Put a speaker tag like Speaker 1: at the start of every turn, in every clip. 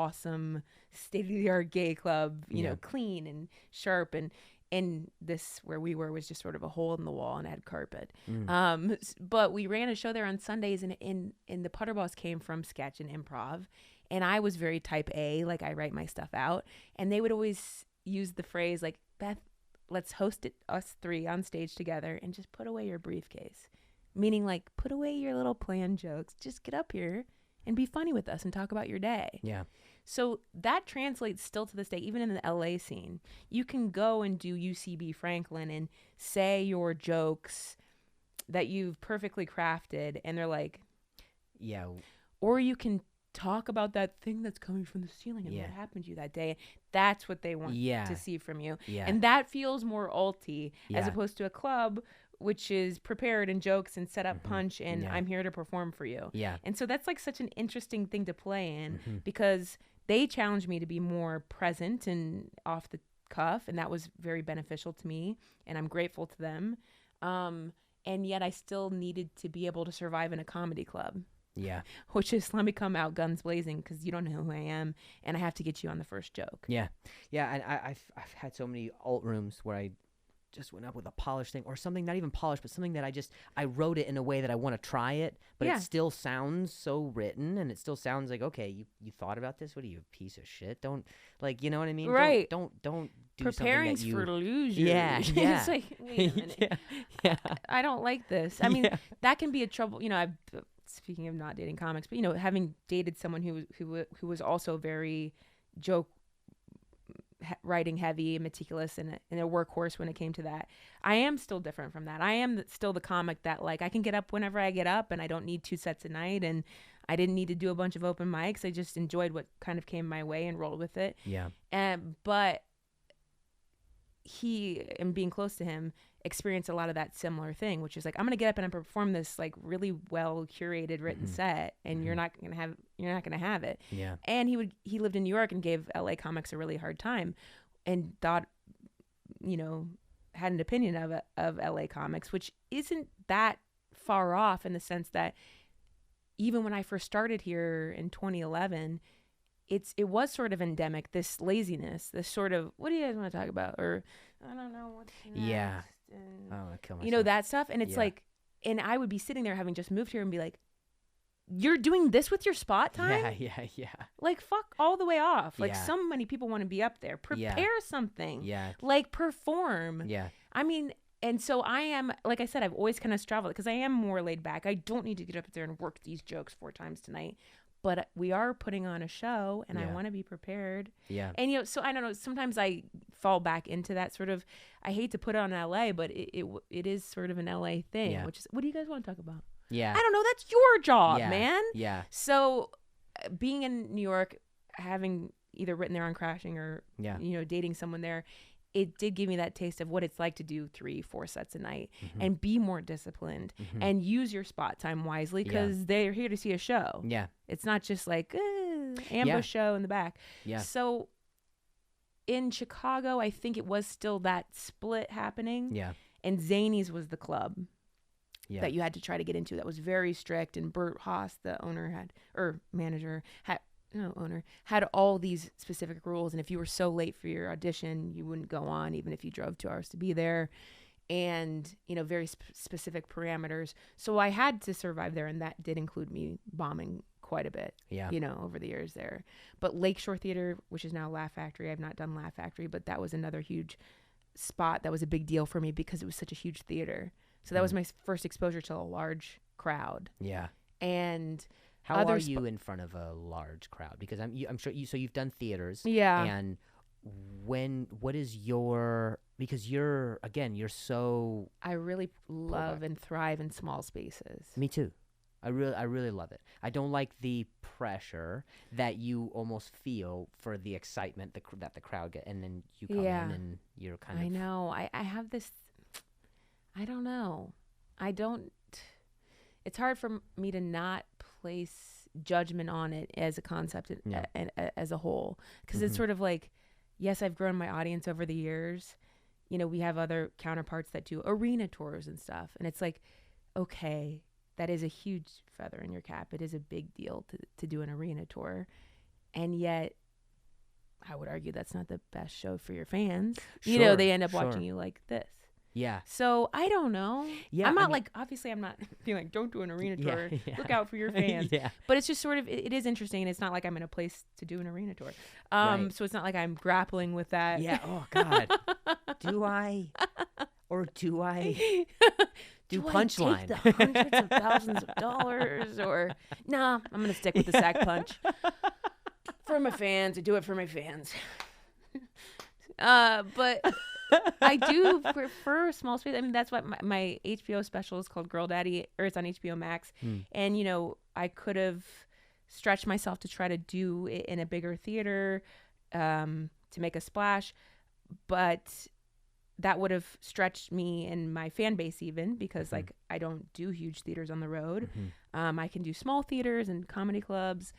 Speaker 1: awesome state-of-the-art gay club, you know, clean and sharp, and this where we were was just sort of a hole in the wall and had carpet. But we ran a show there on Sundays, and the Putter Boss came from sketch and improv, and I was very type A, like I write my stuff out, and they would always use the phrase like, Beth, let's host it, us three on stage together, and just put away your briefcase. Meaning like, put away your little planned jokes. Just get up here and be funny with us and talk about your day.
Speaker 2: Yeah.
Speaker 1: So that translates still to this day, even in the LA scene. You can go and do UCB Franklin and say your jokes that you've perfectly crafted, and they're like,
Speaker 2: yeah.
Speaker 1: Or you can talk about that thing that's coming from the ceiling and what happened to you that day. That's what they want to see from you.
Speaker 2: Yeah.
Speaker 1: And that feels more alty as opposed to a club, which is prepared and jokes and set up punch and I'm here to perform for you.
Speaker 2: Yeah.
Speaker 1: And so that's like such an interesting thing to play in because they challenged me to be more present and off the cuff, and that was very beneficial to me, and I'm grateful to them. And yet I still needed to be able to survive in a comedy club.
Speaker 2: Yeah.
Speaker 1: Which is, let me come out guns blazing because you don't know who I am, and I have to get you on the first joke.
Speaker 2: Yeah. Yeah, and I've had so many alt rooms where I just went up with a polished thing or something, not even polished, but something that I wrote it in a way that I want to try it, but it still sounds so written, and it still sounds like, okay, you thought about this? What are you, a piece of shit? Don't, like, you know what I mean?
Speaker 1: Right.
Speaker 2: Don't do
Speaker 1: Preparing's
Speaker 2: something that you...
Speaker 1: for losers.
Speaker 2: Yeah, yeah.
Speaker 1: It's like, wait a minute. I don't like this. I mean, that can be a trouble. You know, speaking of not dating comics, but, you know, having dated someone who was also very joke writing heavy and meticulous and a workhorse when it came to that. I am still different from that. I am still the comic that, like, I can get up whenever I get up, and I don't need 2 sets a night, and I didn't need to do a bunch of open mics. I just enjoyed what kind of came my way and rolled with it.
Speaker 2: Yeah.
Speaker 1: But he, and being close to him, experienced a lot of that similar thing, which is like, I'm gonna get up and I'm perform this like really well curated written set, and you're not gonna have it.
Speaker 2: Yeah.
Speaker 1: And he lived in New York and gave LA comics a really hard time, and thought, you know, had an opinion of LA comics, which isn't that far off in the sense that even when I first started here in 2011, it was sort of endemic, this laziness, this sort of, what do you guys want to talk about? Or I don't know what's next.
Speaker 2: Yeah.
Speaker 1: And,
Speaker 2: I want to kill myself.
Speaker 1: you know, that stuff. And it's like, and I would be sitting there having just moved here and be like, you're doing this with your spot time?
Speaker 2: Yeah.
Speaker 1: Like, fuck all the way off. Like, so many people want to be up there. Prepare something.
Speaker 2: Yeah.
Speaker 1: Like, perform.
Speaker 2: Yeah.
Speaker 1: I mean, and so I am, like I said, I've always kind of struggled because I am more laid back. I don't need to get up there and work these jokes 4 times tonight. But we are putting on a show, and I want to be prepared. Yeah. And, you know, so I don't know, sometimes I fall back into that sort of, I hate to put it on LA, but it is sort of an LA thing, which is, what do you guys want to talk about? Yeah. I don't know. That's your job, man. Yeah. So being in New York, having either written there on Crashing or, you know, dating someone there, it did give me that taste of what it's like to do 3-4 sets a night and be more disciplined and use your spot time wisely, because they're here to see a show. Yeah. It's not just like ambush show in the back. Yeah. So in Chicago, I think it was still that split happening. Yeah. And Zany's was the club that you had to try to get into that was very strict, and Bert Haas, the manager, had all these specific rules, and if you were so late for your audition, you wouldn't go on even if you drove 2 hours to be there, and, you know, very specific parameters. So I had to survive there, and that did include me bombing quite a bit, you know, over the years there. But Lakeshore Theater, which is now Laugh Factory, I've not done Laugh Factory, but that was another huge spot that was a big deal for me because it was such a huge theater. So that was my first exposure to a large crowd. Yeah. And
Speaker 2: how are you in front of a large crowd? Because I'm sure you've done theaters.
Speaker 1: Yeah.
Speaker 2: And what is your, because you're so.
Speaker 1: I really love and thrive in small spaces.
Speaker 2: Me too. I really love it. I don't like the pressure that you almost feel for the excitement that the crowd get, and then you come in and you're kind of.
Speaker 1: I know. I have this. I don't know. It's hard for me to not place judgment on it as a concept and as a whole, because it's sort of like, yes, I've grown my audience over the years. You know, we have other counterparts that do arena tours and stuff, and it's like, okay, that is a huge feather in your cap. It is a big deal to do an arena tour, And yet I would argue that's not the best show for your fans.
Speaker 2: Sure,
Speaker 1: They end up
Speaker 2: sure.
Speaker 1: watching you like this.
Speaker 2: Yeah.
Speaker 1: So I don't know.
Speaker 2: Yeah,
Speaker 1: I'm not obviously I'm not being like, don't do an arena tour.
Speaker 2: Yeah.
Speaker 1: Look out for your fans.
Speaker 2: Yeah.
Speaker 1: But it's just sort of, it is interesting. And it's not like I'm in a place to do an arena tour.
Speaker 2: Right.
Speaker 1: So it's not like I'm grappling with that.
Speaker 2: Yeah. Oh God. Do I do punchline?
Speaker 1: Take the hundreds of thousands of dollars or nah, I'm going to stick with the sack punch for my fans. I do it for my fans. But I do prefer small space. I mean, that's what my HBO special is called Girl Daddy, or it's on HBO Max. And, I could have stretched myself to try to do it in a bigger theater to make a splash. But that would have stretched me and my fan base even because, I don't do huge theaters on the road. I can do small theaters and comedy clubs.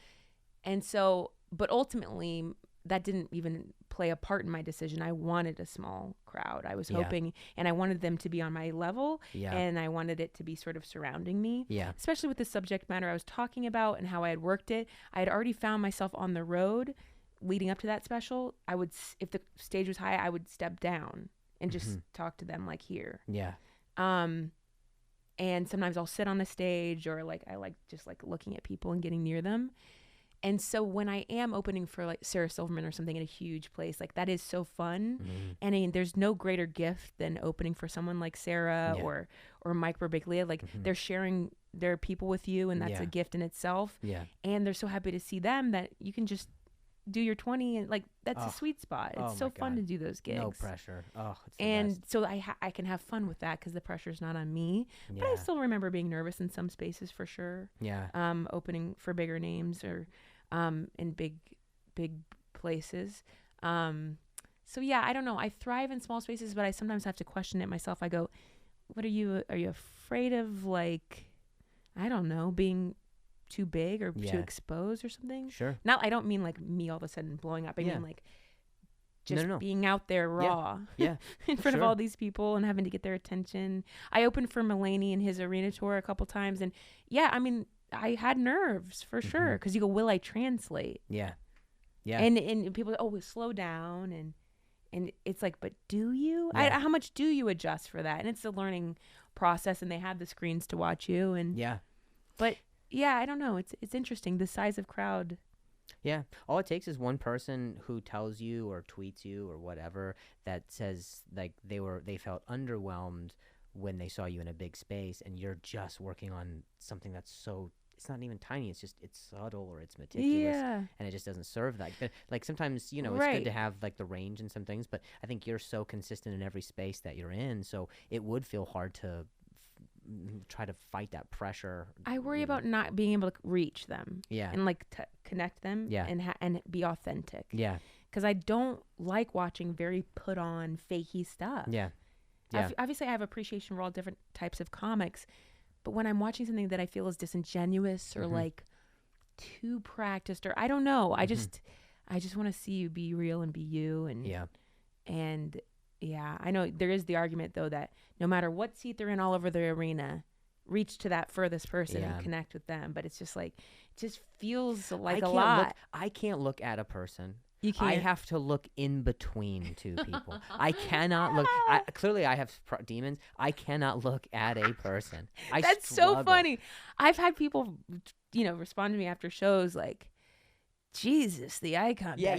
Speaker 1: And so, but ultimately, that didn't even play a part in my decision. I wanted a small crowd. I was hoping, and I wanted them to be on my level, and I wanted it to be sort of surrounding me, especially with the subject matter I was talking about and how I had worked it. I had already found myself on the road leading up to that special. I would, if the stage was high, I would step down and just talk to them like here.
Speaker 2: Yeah.
Speaker 1: And sometimes I'll sit on the stage or I like just looking at people and getting near them. And so when I am opening for Sarah Silverman or something in a huge place, that is so fun. And I mean, there's no greater gift than opening for someone like Sarah or Mike Birbiglia. They're sharing their people with you, and that's a gift in itself. Yeah. And they're so happy to see them that you can just do your 20 and that's a sweet spot. It's so fun to do those gigs.
Speaker 2: No pressure. Oh, it's the
Speaker 1: and
Speaker 2: best.
Speaker 1: So I can have fun with that because the pressure's not on me. But I still remember being nervous in some spaces for sure.
Speaker 2: Yeah.
Speaker 1: Opening for bigger names or in big places. So yeah, I don't know. I thrive in small spaces, but I sometimes have to question it myself. I go, are you afraid of I don't know, being too big or too exposed or something?
Speaker 2: Sure.
Speaker 1: I don't mean me all of a sudden blowing up. I mean just being out there raw in front of all these people and having to get their attention. I opened for Mulaney in his arena tour a couple times, and I mean, I had nerves for sure because you go, will I translate?
Speaker 2: Yeah. Yeah.
Speaker 1: And people go, slow down. And it's but do you? How much do you adjust for that? And it's a learning process, and they have the screens to watch you. And but I don't know. It's interesting. The size of crowd.
Speaker 2: Yeah. All it takes is one person who tells you or tweets you or whatever that says they felt underwhelmed when they saw you in a big space, and you're just working on something that's it's not even tiny. It's subtle or it's meticulous, and it just doesn't serve that. But sometimes it's good to have the range in some things, but I think you're so consistent in every space that you're in, so it would feel hard to try to fight that pressure.
Speaker 1: I worry about not being able to reach them, and connect them, and be authentic, because I don't like watching very put on fakey stuff. Obviously, I have appreciation for all different types of comics. But when I'm watching something that I feel is disingenuous or too practiced, or I don't know, I just want to see you be real and be you. And I know there is the argument though that no matter what seat they're in all over the arena, reach to that furthest person and connect with them. But it's just it just feels like a lot.
Speaker 2: I can't look at a person.
Speaker 1: You can't.
Speaker 2: I have to look in between two people. I cannot look. Clearly, I have demons. I cannot look at a person.
Speaker 1: That's so funny. I've had people, respond to me after shows Jesus, the eye contact. Yeah,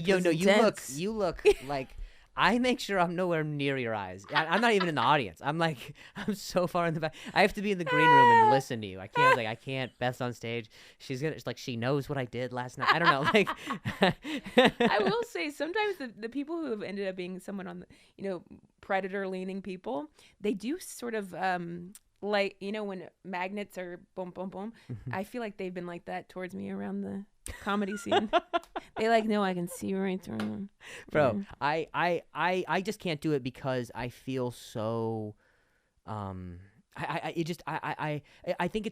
Speaker 2: you look like. I make sure I'm nowhere near your eyes. I'm not even in the audience. I'm so far in the back. I have to be in the green room and listen to you. I can't. Beth's on stage. She's gonna. She knows what I did last night. I don't know.
Speaker 1: I will say sometimes the people who have ended up being someone on the, predator leaning people, they do sort of when magnets are boom, boom, boom. I feel like they've been like that towards me around the comedy scene. They no, I can see right through them.
Speaker 2: Bro, I just can't do it because I feel so I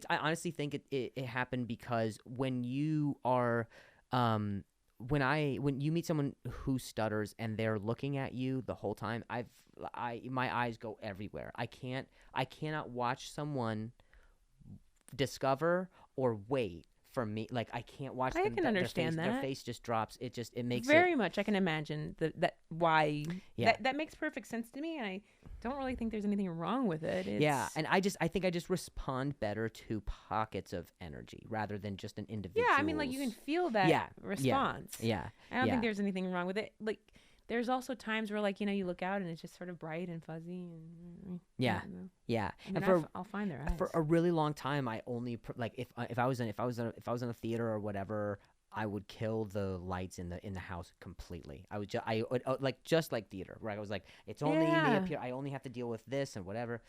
Speaker 2: honestly think it happened because when you are when you meet someone who stutters and they're looking at you the whole time, my eyes go everywhere. I cannot watch someone discover or wait for me, like I can't watch
Speaker 1: I can understand
Speaker 2: their face just drops. It makes
Speaker 1: very much. I can imagine that why
Speaker 2: yeah.
Speaker 1: that makes perfect sense to me, and I don't really think there's anything wrong with it.
Speaker 2: Yeah, and I think I just respond better to pockets of energy rather than just an individual.
Speaker 1: Yeah, I mean, like you can feel that response.
Speaker 2: Yeah,
Speaker 1: I don't think there's anything wrong with it. Like there's also times where like you look out and it's just sort of bright and fuzzy and
Speaker 2: yeah.
Speaker 1: I mean, I'll find their eyes.
Speaker 2: For a really long time, I only like if I was in a theater or whatever, I would kill the lights in the house completely. I would just like theater, where I was like, it's only me up here. I only have to deal with this and whatever.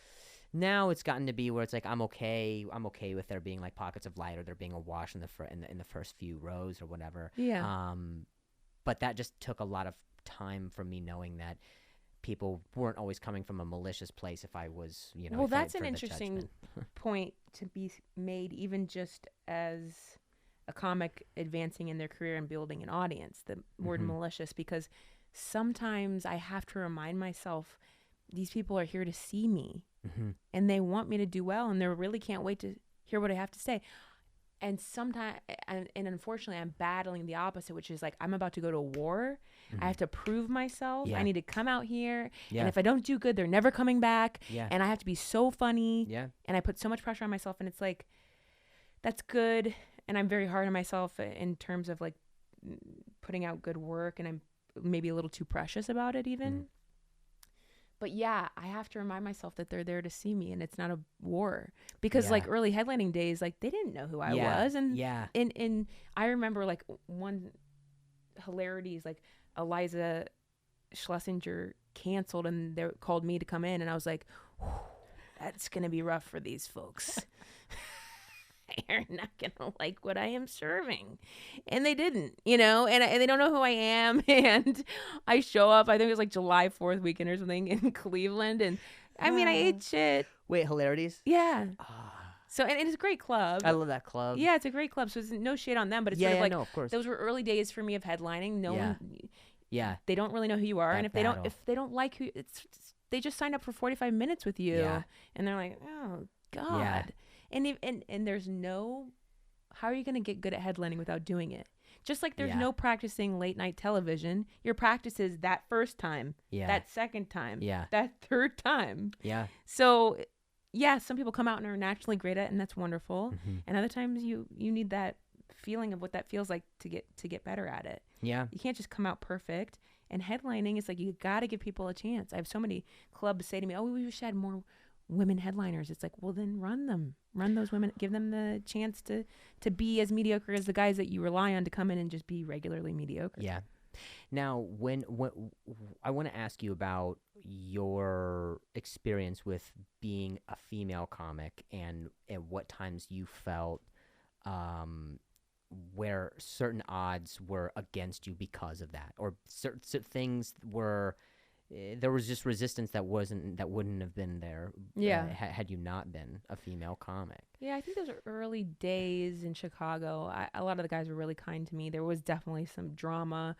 Speaker 2: Now it's gotten to be where it's like I'm okay with there being like pockets of light or there being a wash in the first few rows or whatever.
Speaker 1: Yeah.
Speaker 2: But that just took a lot of time from me knowing that people weren't always coming from a malicious place if I was,
Speaker 1: Well, that's an interesting point to be made, even just as a comic advancing in their career and building an audience, the word malicious, because sometimes I have to remind myself these people are here to see me and they want me to do well and they really can't wait to hear what I have to say. And sometimes, and unfortunately, I'm battling the opposite, which is like, I'm about to go to war. I have to prove myself. I need to come out here. And if I don't do good, they're never coming back. And I have to be so funny. And I put so much pressure on myself. And it's like, that's good. And I'm very hard on myself in terms of like putting out good work. And I'm maybe a little too precious about it even. But yeah, I have to remind myself that they're there to see me and it's not a war. Because like early headlining days, like they didn't know who I was. And and I remember like one hilarity is like Eliza Schlesinger canceled and they called me to come in and I was like, that's going to be rough for these folks. They're not gonna like what I am serving, and they didn't, and they don't know who I am. And I show up, I think it was like July 4th weekend or something in Cleveland, and I mean I ate shit.
Speaker 2: Wait, Hilarities?
Speaker 1: Yeah. So and it's a great club.
Speaker 2: I love that club.
Speaker 1: Yeah, it's a great club. So it's no shade on them, but it's sort of like
Speaker 2: no, of course.
Speaker 1: Those were early days for me of headlining. No one.
Speaker 2: Yeah.
Speaker 1: They don't really know who you are, and if they don't like who, they just signed up for 45 minutes with you, and they're like, oh God.
Speaker 2: Yeah.
Speaker 1: And there's no, how are you going to get good at headlining without doing it? Just like there's no practicing late night television. Your practice is that first time, that second time, that third time.
Speaker 2: Yeah.
Speaker 1: So some people come out and are naturally great at it, and that's wonderful. And other times you need that feeling of what that feels like to get better at it.
Speaker 2: Yeah.
Speaker 1: You can't just come out perfect. And headlining is like, you got to give people a chance. I have so many clubs say to me, oh, we wish I had more women headliners. It's like, well, then run those women, give them the chance to be as mediocre as the guys that you rely on to come in and just be regularly mediocre.
Speaker 2: Yeah. Now, when I want to ask you about your experience with being a female comic and at what times you felt where certain odds were against you because of that, or certain things were there was just resistance that wouldn't have been there had you not been a female comic.
Speaker 1: Yeah, I think those are early days in Chicago. A lot of the guys were really kind to me. There was definitely some drama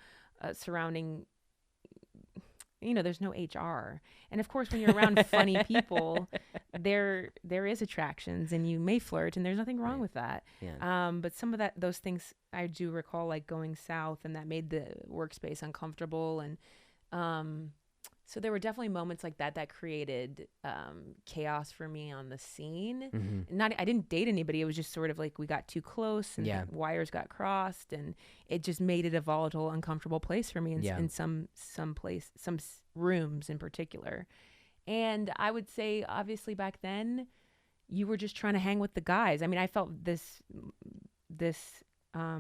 Speaker 1: surrounding, there's no HR. And of course, when you're around funny people, there is attractions and you may flirt, and there's nothing wrong with that. Yeah. But some of those things I do recall like going south, and that made the workspace uncomfortable. And so there were definitely moments like that created chaos for me on the scene. I didn't date anybody. It was just sort of like we got too close and wires got crossed, and it just made it a volatile, uncomfortable place for me in some rooms in particular. And I would say, obviously, back then, you were just trying to hang with the guys. I mean, I felt this I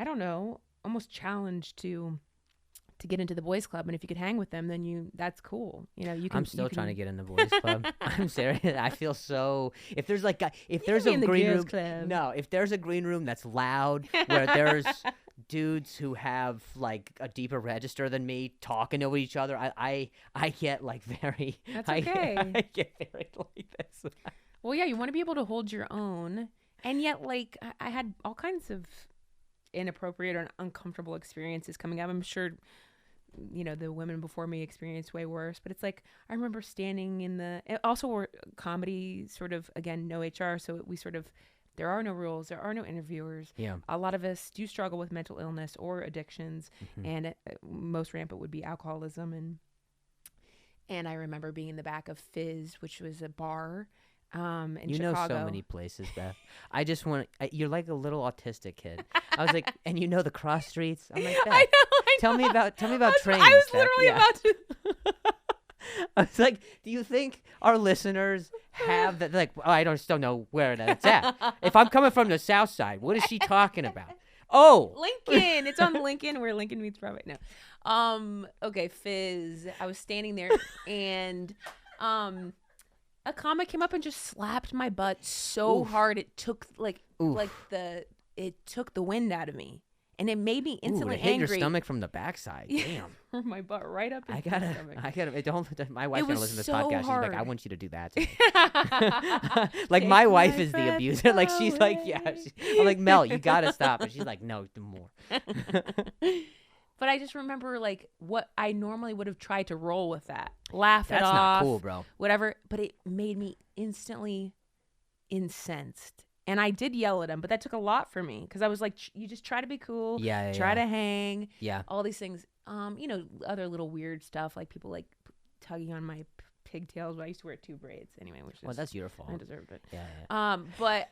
Speaker 1: don't know, almost challenged to get into the boys club, and if you could hang with them, then that's cool. I'm still
Speaker 2: trying to get in the boys club. I'm serious. I feel so. If there's a green room, if there's a green room that's loud, where there's dudes who have like a deeper register than me talking over each other, I get like very.
Speaker 1: That's okay.
Speaker 2: I get very like this.
Speaker 1: Well, yeah, you want to be able to hold your own, and yet like I had all kinds of inappropriate or uncomfortable experiences coming up. I'm sure the women before me experienced way worse, but it's like I remember standing in also we're comedy sort of, again, no HR, so we sort of There are no rules. There are no interviewers.
Speaker 2: Yeah.
Speaker 1: A lot of us do struggle with mental illness or addictions, and most rampant would be alcoholism. And I remember being in the back of Fizz, which was a bar in Chicago.
Speaker 2: You know so many places, Beth. I just want you're like a little autistic kid. I was like, and you know the cross streets. I'm like, Beth,
Speaker 1: I know.
Speaker 2: tell me about trains.
Speaker 1: I was
Speaker 2: Beth.
Speaker 1: literally about to.
Speaker 2: I was like, do you think our listeners have that? Like, oh, I just don't know where that's at. If I'm coming from the South Side, what is she talking about? Oh,
Speaker 1: Lincoln. It's on Lincoln, where Lincoln meets Broadway. No. Okay, Fizz. I was standing there, and a comic came up and just slapped my butt so hard it took it took the wind out of me, and it made me instantly
Speaker 2: it hit
Speaker 1: angry.
Speaker 2: your stomach from the backside. Damn.
Speaker 1: My butt right up into
Speaker 2: my
Speaker 1: stomach.
Speaker 2: Don't. My wife's gonna listen to this
Speaker 1: so
Speaker 2: podcast.
Speaker 1: hard.
Speaker 2: She's like, I want you to do that to me. Like my wife is the abuser. Like she's like, yeah. I'm like, Mel, you gotta stop. And she's like, no, do more.
Speaker 1: But I just remember like what I normally would have tried to roll with that, laugh it off.
Speaker 2: That's not cool, bro.
Speaker 1: Whatever. But it made me instantly incensed. And I did yell at him, but that took a lot for me because I was like, you just try to be cool, try to hang, all these things. Other little weird stuff like people like tugging on my pigtails. But I used to wear 2 braids anyway, which is
Speaker 2: that's your fault.
Speaker 1: I deserved it. But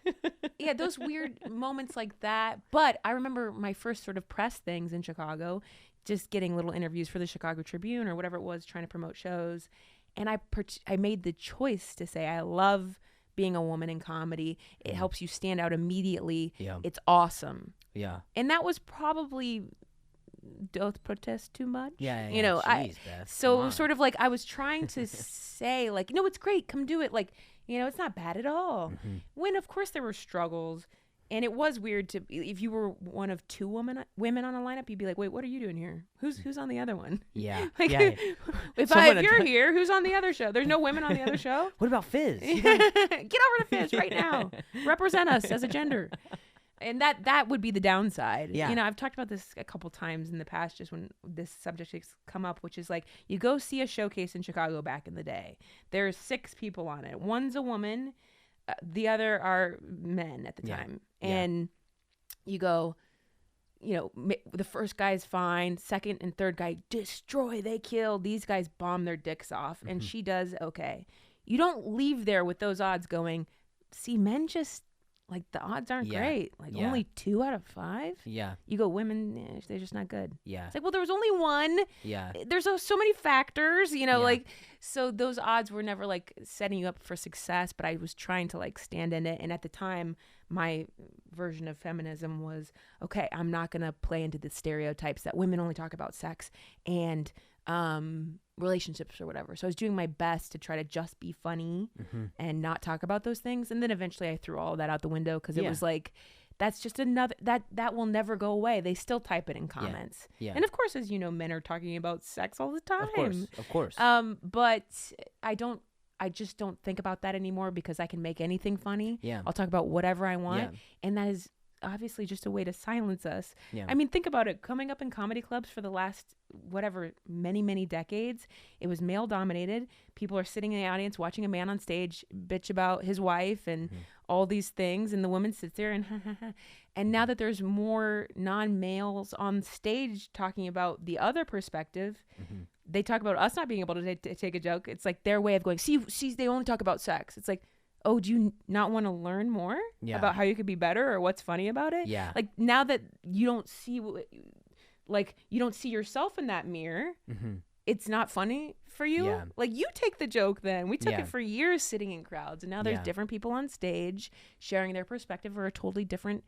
Speaker 1: yeah, those weird moments like that. But I remember my first sort of press things in Chicago, just getting little interviews for the Chicago Tribune or whatever it was, trying to promote shows, and I made the choice to say I love being a woman in comedy. It helps you stand out immediately. It's awesome. And that was probably don't protest too much.
Speaker 2: Jeez, Beth,
Speaker 1: so sort of like I was trying to say like, no, it's great, come do it, like, it's not bad at all. When of course there were struggles, and it was weird to, if you were one of 2 women on a lineup, you'd be like, wait, what are you doing here? Who's on the other one? If you're here, who's on the other show? There's no women on the other show.
Speaker 2: What about Fizz?
Speaker 1: Get over to Fizz right now. Represent us as a gender. And that would be the downside. I've talked about this a couple times in the past, just when this subject has come up, which is like, you go see a showcase in Chicago back in the day. There's 6 people on it. One's a woman. The other are men at the time. And you go, the first guy's fine. Second and third guy, destroy, they kill. These guys bomb their dicks off. And she does okay. You don't leave there with those odds going, see, men just, like, the odds aren't great. Like, only 2 out of 5? You go, women, they're just not good. It's like, well, there was only 1. There's so many factors, like, so those odds were never, like, setting you up for success, but I was trying to, like, stand in it. And at the time, my version of feminism was, okay, I'm not going to play into the stereotypes that women only talk about sex and relationships or whatever. So I was doing my best to try to just be funny and not talk about those things. And then eventually I threw all that out the window because it was like, that's just another, that will never go away. They still type it in comments. And of course, as you know, men are talking about sex all the time.
Speaker 2: Of course.
Speaker 1: But I just don't think about that anymore because I can make anything funny. I'll talk about whatever I want. And that is obviously just a way to silence us. I mean, think about it. Coming up in comedy clubs for the last, many decades, it was male dominated. People are sitting in the audience watching a man on stage bitch about his wife and all these things. And the woman sits there and and now that there's more non-males on stage talking about the other perspective, they talk about us not being able to take a joke. It's like their way of going, see, they only talk about sex. It's like, oh, do you not want to learn more about how you could be better or what's funny about it? Like, now that you don't see, you don't see yourself in that mirror, it's not funny for you. Like, you take the joke then. We took it for years sitting in crowds, and now there's different people on stage sharing their perspective or a totally different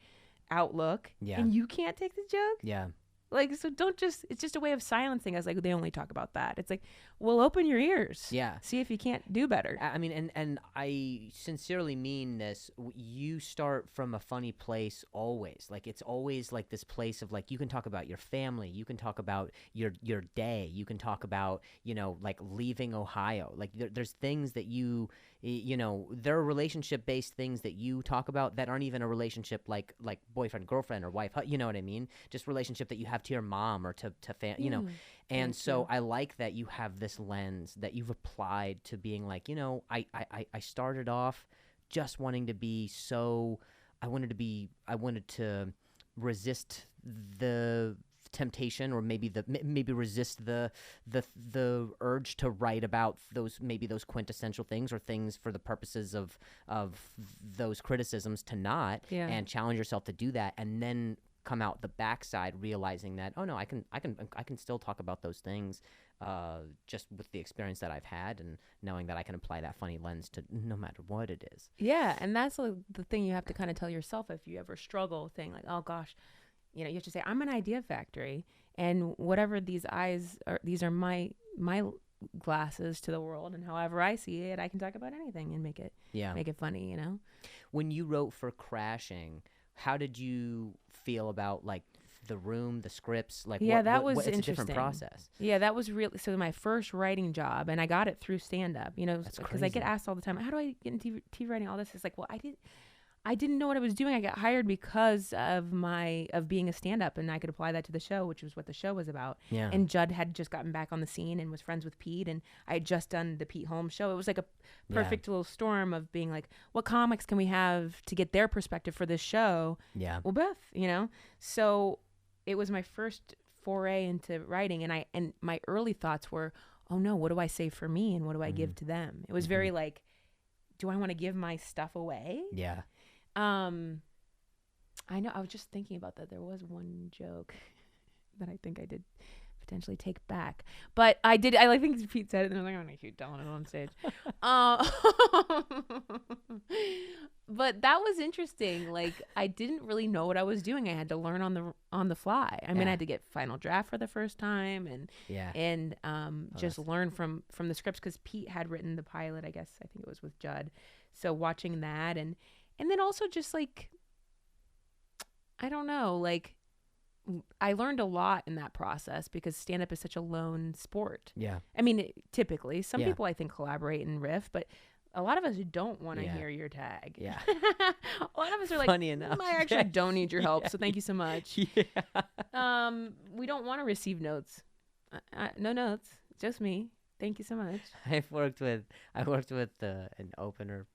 Speaker 1: outlook, and you can't take the joke? Like, so it's just a way of silencing us. Like, they only talk about that. It's like, well, open your ears. See if you can't do better.
Speaker 2: I mean, and I sincerely mean this. You start from a funny place always. Like, it's always like this place of like, you can talk about your family. You can talk about your day. You can talk about, like leaving Ohio. Like, there's things that there are relationship-based things that you talk about that aren't even a relationship like boyfriend, girlfriend, or wife. You know what I mean? Just relationship that you have to your mom or to And so I like that you have this lens that you've applied to being like, I started off just wanting to be so wanted to resist the temptation, or maybe resist the urge to write about those quintessential things, or things for the purposes of those criticisms, to not, and challenge yourself to do that, and then come out the backside realizing that, oh no, I can still talk about those things, just with the experience that I've had, and knowing that I can apply that funny lens to no matter what it is. Yeah,
Speaker 1: and that's the thing you have to kind of tell yourself if you ever struggle with thing like, oh gosh, you have to say, I'm an idea factory, and whatever these are my glasses to the world, and however I see it, I can talk about anything and make it funny,
Speaker 2: When you wrote for Crashing, how did you feel about like the room, the scripts? Like,
Speaker 1: that was
Speaker 2: it's
Speaker 1: interesting.
Speaker 2: a different process.
Speaker 1: Yeah, that was really, so my first writing job, and I got it through stand-up, because I get asked all the time, how do I get into TV writing, all this? It's like, well, I didn't know what I was doing. I got hired because of being a stand-up, and I could apply that to the show, which was what the show was about.
Speaker 2: Yeah.
Speaker 1: And Judd had just gotten back on the scene and was friends with Pete, and I had just done the Pete Holmes show. It was like a perfect little storm of being like, what comics can we have to get their perspective for this show?
Speaker 2: Yeah.
Speaker 1: Well, Beth, So it was my first foray into writing, and my early thoughts were, oh no, what do I say for me, and what do I give to them? It was very like, do I want to give my stuff away?
Speaker 2: Yeah.
Speaker 1: I know, I was just thinking about that. There was one joke that I think I did potentially take back, but I think Pete said it, and I was like, I'm gonna keep telling it on stage. But that was interesting. Like, I didn't really know what I was doing. I had to learn on the fly. I mean, I had to get final draft for the first time, and just learn from the scripts, because Pete had written the pilot, I guess. I think it was with Judd. So watching that, and then also just like, I don't know, like, I learned a lot in that process, because stand-up is such a lone sport.
Speaker 2: Yeah.
Speaker 1: I mean, typically, some people I think collaborate and riff, but a lot of us don't want to hear your tag.
Speaker 2: Yeah.
Speaker 1: A lot of us are like,
Speaker 2: funny enough,
Speaker 1: I actually don't need your help, so thank you so much.
Speaker 2: Yeah.
Speaker 1: We don't want to receive notes. No notes, just me. Thank you so much.
Speaker 2: I worked with an opener.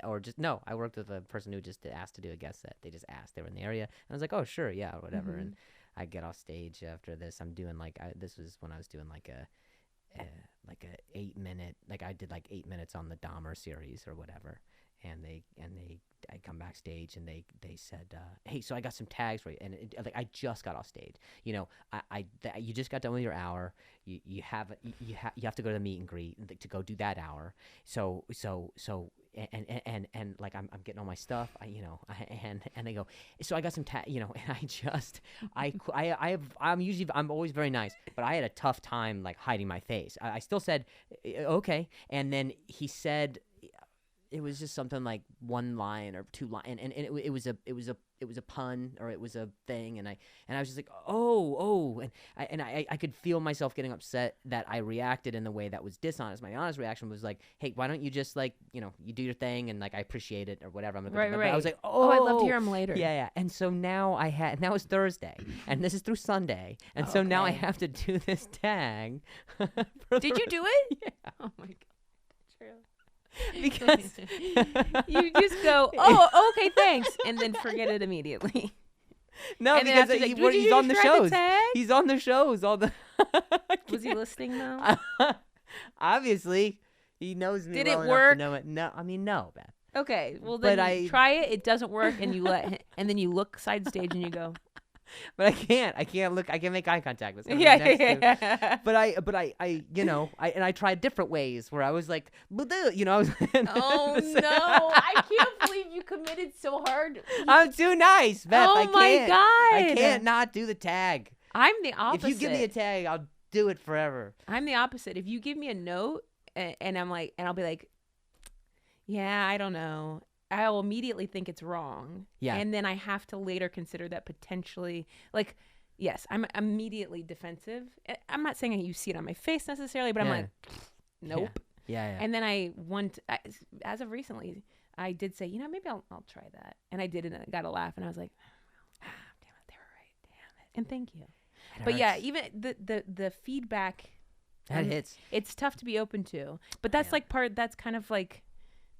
Speaker 2: I worked with a person who just asked to do a guest set. They just asked. They were in the area, and I was like, oh sure, yeah, whatever. Mm-hmm. And I get off stage after this. I'm doing this was when I was doing like a 8-minute, like I did like 8 minutes on the Dahmer series or whatever. And I come backstage, and they said, hey, so I got some tags for you. And I just got off stage. You just got done with your hour. You have to go to the meet and greet to go do that hour. So and like I'm getting all my stuff. And they go, so I got some and I'm always very nice, but I had a tough time like hiding my face. I still said okay, and then he said, it was just something like one line or two line, and it was a pun, or it was a thing, and I was just like, and I could feel myself getting upset that I reacted in the way that was dishonest. My honest reaction was like, hey, why don't you just like, you do your thing, and like I appreciate it or whatever. Right. But I was like,
Speaker 1: I'd love to hear him later.
Speaker 2: Yeah. And so now now it's Thursday, and this is through Sunday, and so now I have to do this tag.
Speaker 1: Did you do it?
Speaker 2: Yeah.
Speaker 1: Oh my God. True.
Speaker 2: Because
Speaker 1: you just go, oh, okay, thanks, and then forget it immediately.
Speaker 2: No,
Speaker 1: and
Speaker 2: because he's on the shows. He's on the shows all the.
Speaker 1: Was he listening though?
Speaker 2: Obviously, he knows me.
Speaker 1: Did
Speaker 2: well
Speaker 1: it work?
Speaker 2: No, I mean, no, Beth.
Speaker 1: Okay, well then try it. It doesn't work, and you and then you look side stage and you go.
Speaker 2: But I can't look. I can't make eye contact with someone
Speaker 1: next to.
Speaker 2: But I tried different ways where I was like, I was.
Speaker 1: Oh no! I can't believe you committed so hard.
Speaker 2: I'm too nice, Beth.
Speaker 1: Oh my God!
Speaker 2: I can't not do the tag.
Speaker 1: I'm the opposite.
Speaker 2: If you give me a tag, I'll do it forever.
Speaker 1: I'm the opposite. If you give me a note, and I'm like, and I'll be like, yeah, I don't know. I'll immediately think it's wrong.
Speaker 2: Yeah.
Speaker 1: And then I have to later consider that potentially, like, yes, I'm immediately defensive. I'm not saying you see it on my face necessarily, but I'm like, nope.
Speaker 2: Yeah.
Speaker 1: And then as of recently, I did say, maybe I'll try that. And I did, and I got a laugh, and I was like, damn it, they were right. Damn it. And thank you. But yeah, even the feedback.
Speaker 2: That hits.
Speaker 1: It's tough to be open to. But that's that's kind of like,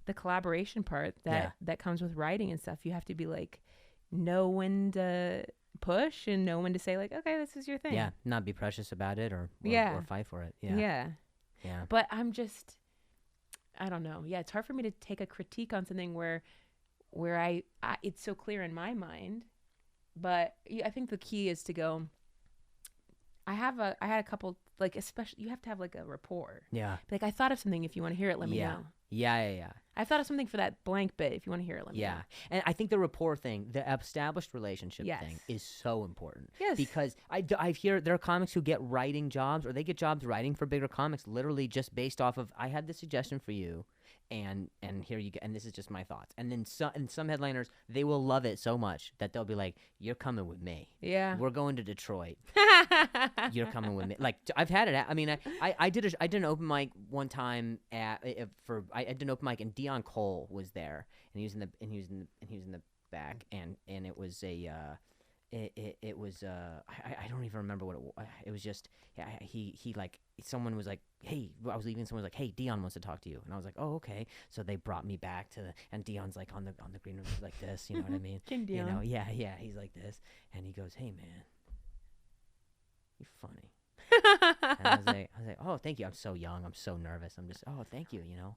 Speaker 1: the collaboration part that comes with writing and stuff. You have to be like, know when to push and know when to say like, okay, this is your thing.
Speaker 2: Yeah, not be precious about it or fight for it.
Speaker 1: Yeah. But I'm just, I don't know. Yeah, it's hard for me to take a critique on something where I it's so clear in my mind. But I think the key is to go, I had a couple, like, especially, you have to have like a rapport.
Speaker 2: Yeah.
Speaker 1: Like, I thought of something. If you want to hear it, let me know.
Speaker 2: Yeah.
Speaker 1: I thought of something for that blank bit. If you want to hear it, let me know.
Speaker 2: Yeah. And I think the rapport thing, the established relationship thing is so important.
Speaker 1: Yes.
Speaker 2: Because I hear there are comics who get writing jobs, or they get jobs writing for bigger comics literally just based off of, I had this suggestion for you, and here you go, and this is just my thoughts. And then some headliners, they will love it so much that they'll be like, you're coming with me.
Speaker 1: Yeah.
Speaker 2: We're going to Detroit. You're coming with me. Like, I've had it. I mean, I did an open mic one time I did an open mic, and Dion Cole was there, and he was in the back, and it was it was I don't even remember what it was. It was just he like, someone was like, hey, I was leaving, someone was like, hey, Dion wants to talk to you, and I was like, oh, okay. So they brought me back and Dion's like on the green room like this, you know what I mean?
Speaker 1: King Dion.
Speaker 2: You know, yeah, he's like this, and he goes, hey man, you're funny. And I was like, oh, thank you. I'm so young, I'm so nervous, I'm just, oh, thank you, you know.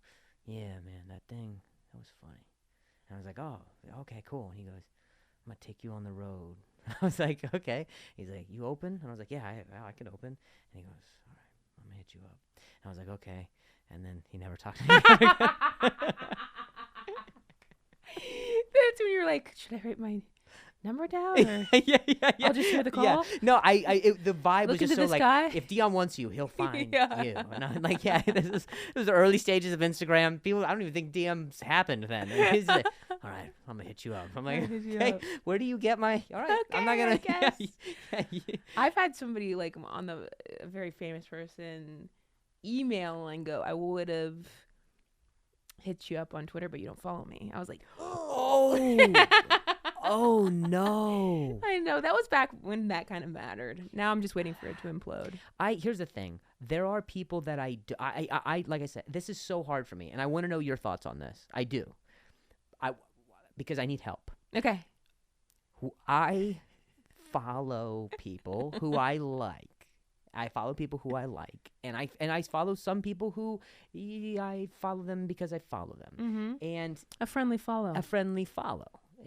Speaker 2: Yeah, man, that was funny. And I was like, oh, okay, cool. And he goes, I'm gonna take you on the road. I was like, okay. He's like, you open? And I was like, yeah, I can open. And he goes, all right, I'm gonna hit you up. And I was like, okay. And then he never talked to me again.
Speaker 1: That's when you're like, should I write my number down? Or
Speaker 2: yeah.
Speaker 1: I'll just hear the call.
Speaker 2: Yeah. No, the vibe was just so like,
Speaker 1: guy.
Speaker 2: if Dion wants you, he'll find you. And I'm like, yeah, this was the early stages of Instagram. People, I don't even think DMs happened then. He's like, all right, I'm gonna hit you up. I'm like, okay, where do you get my? All right,
Speaker 1: okay,
Speaker 2: I'm not gonna.
Speaker 1: I've had somebody like on a very famous person email and go, I would have hit you up on Twitter, but you don't follow me. I was like,
Speaker 2: oh. Oh no!
Speaker 1: I know, that was back when that kind of mattered. Now I'm just waiting for it to implode.
Speaker 2: Here's the thing: there are people that I like I said, this is so hard for me, and I want to know your thoughts on this. I do, because I need help.
Speaker 1: Okay.
Speaker 2: I follow people who I like. I follow people who I like, and I follow some people who I follow them because I follow them, and
Speaker 1: a friendly follow.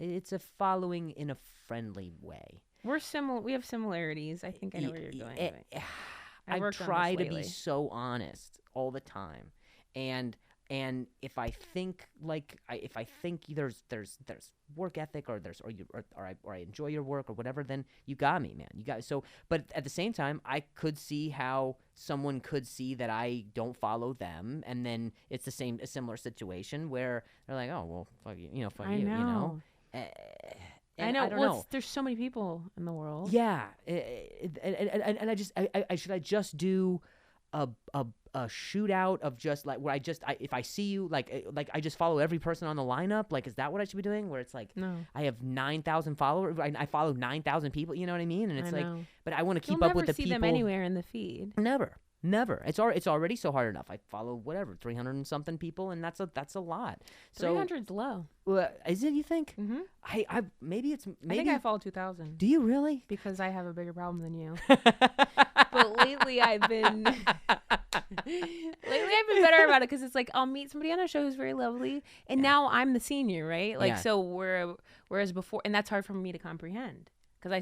Speaker 2: It's a following in a friendly way.
Speaker 1: We're similar. We have similarities. I think I know where you're going.
Speaker 2: I try to be so honest all the time, and if I think there's work ethic or I enjoy your work or whatever, then you got me, man. You got so. But at the same time, I could see how someone could see that I don't follow them, and then it's a similar situation where they're like, oh well, fuck you, you know, fuck you, you know.
Speaker 1: I know. Well, there's so many people in the world.
Speaker 2: Yeah, and I should I just do a shootout of just like where if I see you like I just follow every person on the lineup, like, is that what I should be doing? Where it's like,
Speaker 1: no,
Speaker 2: I have 9,000 followers, I follow 9,000 people, you know what I mean? And it's like, but I want to keep up with the people.
Speaker 1: You'll never see them anywhere in the feed.
Speaker 2: Never. It's already so hard enough. I follow whatever 300 and something people, and that's a lot. So
Speaker 1: 300's low.
Speaker 2: Is it? You think?
Speaker 1: Mm-hmm.
Speaker 2: I maybe.
Speaker 1: I think I follow 2,000.
Speaker 2: Do you really?
Speaker 1: Because I have a bigger problem than you. But lately I've been better about it, because it's like I'll meet somebody on a show who's very lovely, and now I'm the senior, right? Like, so whereas before, and that's hard for me to comprehend. Because I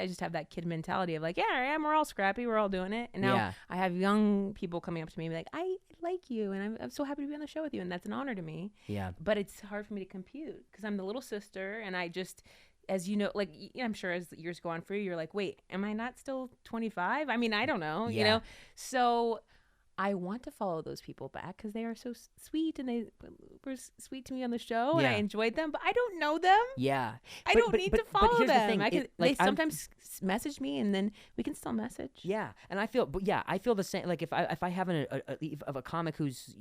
Speaker 1: just have that kid mentality of like, yeah, I am. We're all scrappy. We're all doing it. And now I have young people coming up to me and be like, I like you, and I'm so happy to be on the show with you, and that's an honor to me. Yeah. But it's hard for me to compute because I'm the little sister, and I just, as you know, like, I'm sure as the years go on for you, you're like, wait, am I not still 25? I mean, I don't know, you know? So I want to follow those people back because they are so sweet, and they were sweet to me on the show, and I enjoyed them, but I don't know them. Yeah. I don't need to follow them. They sometimes message me, and then we can still message. Yeah. And I feel the same. Like if I have a comic who's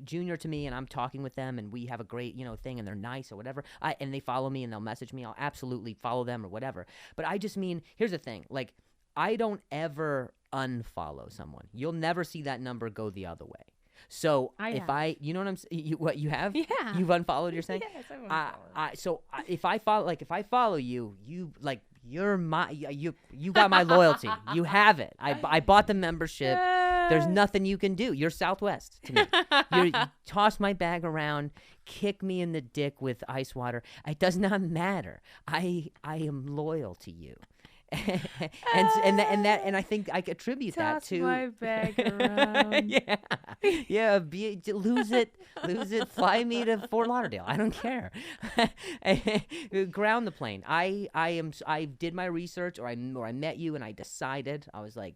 Speaker 1: junior to me, and I'm talking with them, and we have a great, thing, and they're nice or whatever, and they follow me and they'll message me, I'll absolutely follow them or whatever. But I just mean, here's the thing, like, I don't ever unfollow someone. You'll never see that number go the other way.
Speaker 2: So you know what I'm saying? What you have?
Speaker 1: Yeah.
Speaker 2: You've unfollowed. You're saying?
Speaker 1: Yes, I've unfollowed.
Speaker 2: So if I follow you, you're my you got my loyalty. You have it. I bought the membership. There's nothing you can do. You're Southwest to me. You toss my bag around, kick me in the dick with ice water. It does not matter. I am loyal to you. and I think I attribute that to
Speaker 1: my bag around.
Speaker 2: lose it, fly me to Fort Lauderdale. I don't care. Ground the plane. I did my research, or I met you, and I decided. I was like,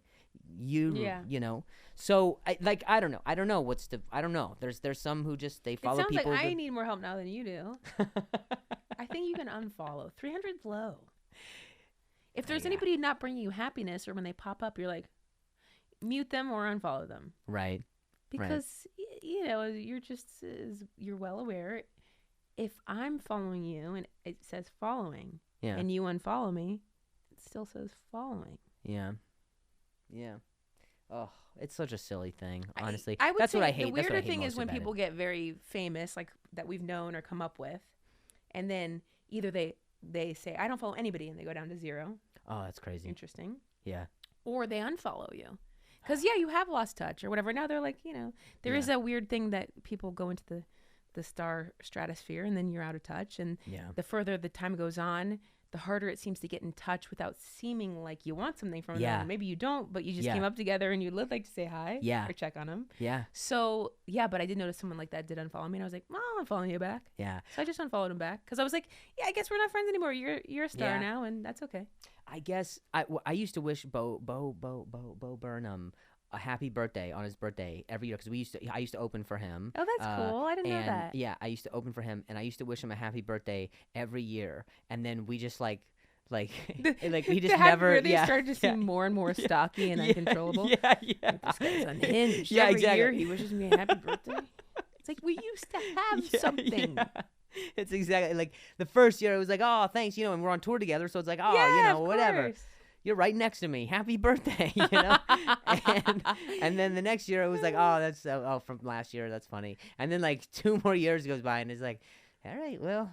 Speaker 2: you know. So I don't know. I don't know. There's some who just they follow people.
Speaker 1: It sounds like I need more help now than you do. I think you can unfollow. 300's low. If there's anybody not bringing you happiness, or when they pop up, you're like, mute them or unfollow them.
Speaker 2: Right.
Speaker 1: Because, you know, you're well aware. If I'm following you and it says following, and you unfollow me, it still says following.
Speaker 2: Yeah. Yeah. Oh, it's such a silly thing, honestly.
Speaker 1: I would
Speaker 2: That's
Speaker 1: say
Speaker 2: what I hate.
Speaker 1: The weirder
Speaker 2: That's what I hate
Speaker 1: thing is when
Speaker 2: about
Speaker 1: people
Speaker 2: it.
Speaker 1: get very famous, like that we've known or come up with, and then either they say, I don't follow anybody, and they go down to 0.
Speaker 2: Oh, that's crazy.
Speaker 1: Interesting.
Speaker 2: Yeah.
Speaker 1: Or they unfollow you. Because, you have lost touch or whatever. Now they're like, there is a weird thing that people go into the star stratosphere, and then you're out of touch. And the further the time goes on, the harder it seems to get in touch without seeming like you want something from them. Maybe you don't, but you just came up together and you would like to say hi or check on them.
Speaker 2: Yeah.
Speaker 1: So, but I did notice someone like that did unfollow me, and I was like, well, I'm following you back. Yeah. So I just unfollowed him back because I was like, I guess we're not friends anymore. You're a star now, and that's okay.
Speaker 2: I guess I used to wish Bo Burnham a happy birthday on his birthday every year, because I used to open for him.
Speaker 1: Oh, that's cool. I didn't know that.
Speaker 2: Yeah, I used to open for him, and I used to wish him a happy birthday every year, and then we just we just never.
Speaker 1: They started to seem more and more stocky and uncontrollable.
Speaker 2: Yeah.
Speaker 1: This guy's unhinged.
Speaker 2: Yeah,
Speaker 1: every
Speaker 2: exactly.
Speaker 1: year he wishes me a happy birthday. It's like we used to have something.
Speaker 2: Yeah. It's exactly like the first year. It was like, oh, thanks, and we're on tour together, so it's like, oh, whatever. Course. You're right next to me. Happy birthday, and then the next year it was like, oh, that's from last year. That's funny. And then 2 more years goes by, and it's like, all right, well,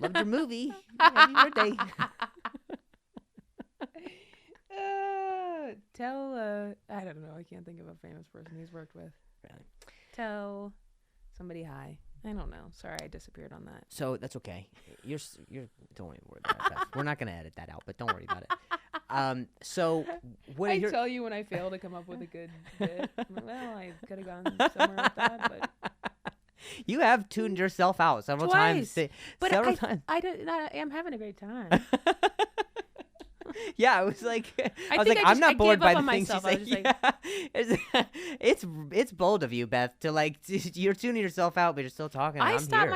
Speaker 2: loved your movie. Happy birthday.
Speaker 1: I don't know. I can't think of a famous person he's worked with.
Speaker 2: Really?
Speaker 1: Tell somebody hi. I don't know. Sorry, I disappeared on that.
Speaker 2: So that's okay. You're don't even worry about that. We're not gonna edit that out, but don't worry about it. So what
Speaker 1: I tell you when I fail to come up with a good bit. Well, I could have gone somewhere with that, but
Speaker 2: you have tuned yourself out several times.
Speaker 1: Several times. I'm having a great time.
Speaker 2: Yeah, I was like, I'm not bored by the things you say. It's bold of you, Beth, to you're tuning yourself out, but you're still talking. I stop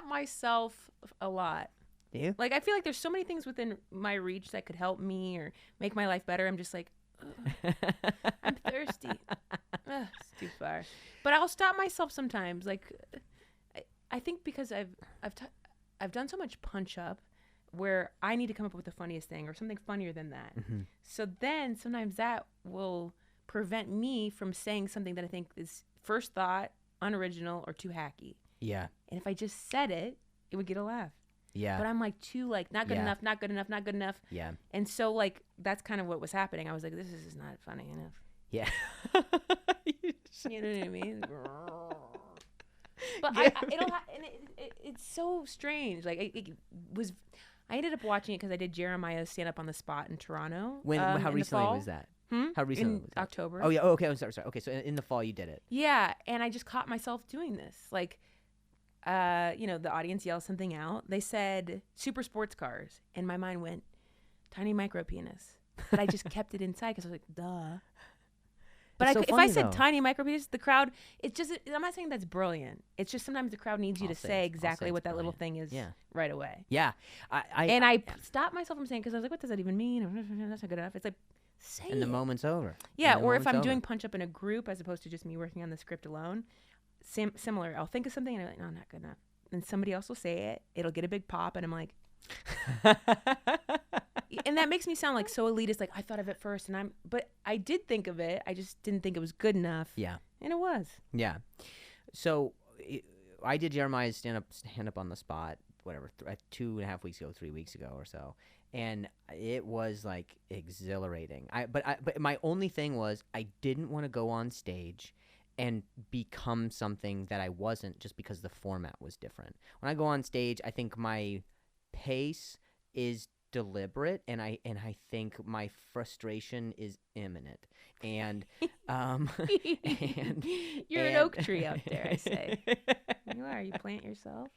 Speaker 1: myself a lot.
Speaker 2: Do you?
Speaker 1: I feel like there's so many things within my reach that could help me or make my life better. I'm just like, I'm thirsty. It's too far. But I'll stop myself sometimes. I think because I've done so much punch up, where I need to come up with the funniest thing or something funnier than that. Mm-hmm. So then sometimes that will prevent me from saying something that I think is first thought, unoriginal, or too hacky. Yeah. And if I just said it, it would get a laugh. Yeah. But I'm too not good enough, not good enough, not good enough. Yeah. And so that's kind of what was happening. I was like, this is not funny enough. Yeah. You know what I mean? But it's so strange. I ended up watching it because I did Jeremiah's stand up on the spot in Toronto.
Speaker 2: How recently was that? How recently was that?
Speaker 1: October.
Speaker 2: Oh yeah. Oh, okay. I'm sorry. Okay, so in the fall you did it.
Speaker 1: Yeah, and I just caught myself doing this. The audience yelled something out. They said super sports cars, and my mind went tiny micro penis. But I just kept it inside because I was like, duh. But if I said tiny micro penis, the crowd, it's just, I'm not saying that's brilliant. It's just sometimes the crowd needs you to say exactly what that little thing is right away. Yeah. I stopped myself from saying, because I was like, what does that even mean? That's not good enough. It's like, say it.
Speaker 2: And the moment's over.
Speaker 1: Yeah, or if I'm doing punch up in a group as opposed to just me working on the script alone, similar. I'll think of something and I'm like, no, not good enough. And somebody else will say it. It'll get a big pop and I'm like, and that makes me sound like so elitist. Like I thought of it first, but I did think of it. I just didn't think it was good enough.
Speaker 2: Yeah.
Speaker 1: And it was.
Speaker 2: Yeah. So I did Jeremiah's stand up on the spot, whatever, 2.5 weeks ago, 3 weeks ago or so. And it was like exhilarating. But my only thing was I didn't want to go on stage and become something that I wasn't just because the format was different. When I go on stage, I think my pace is deliberate, and I think my frustration is imminent. And you're
Speaker 1: an oak tree out there, I say. You are. You plant yourself.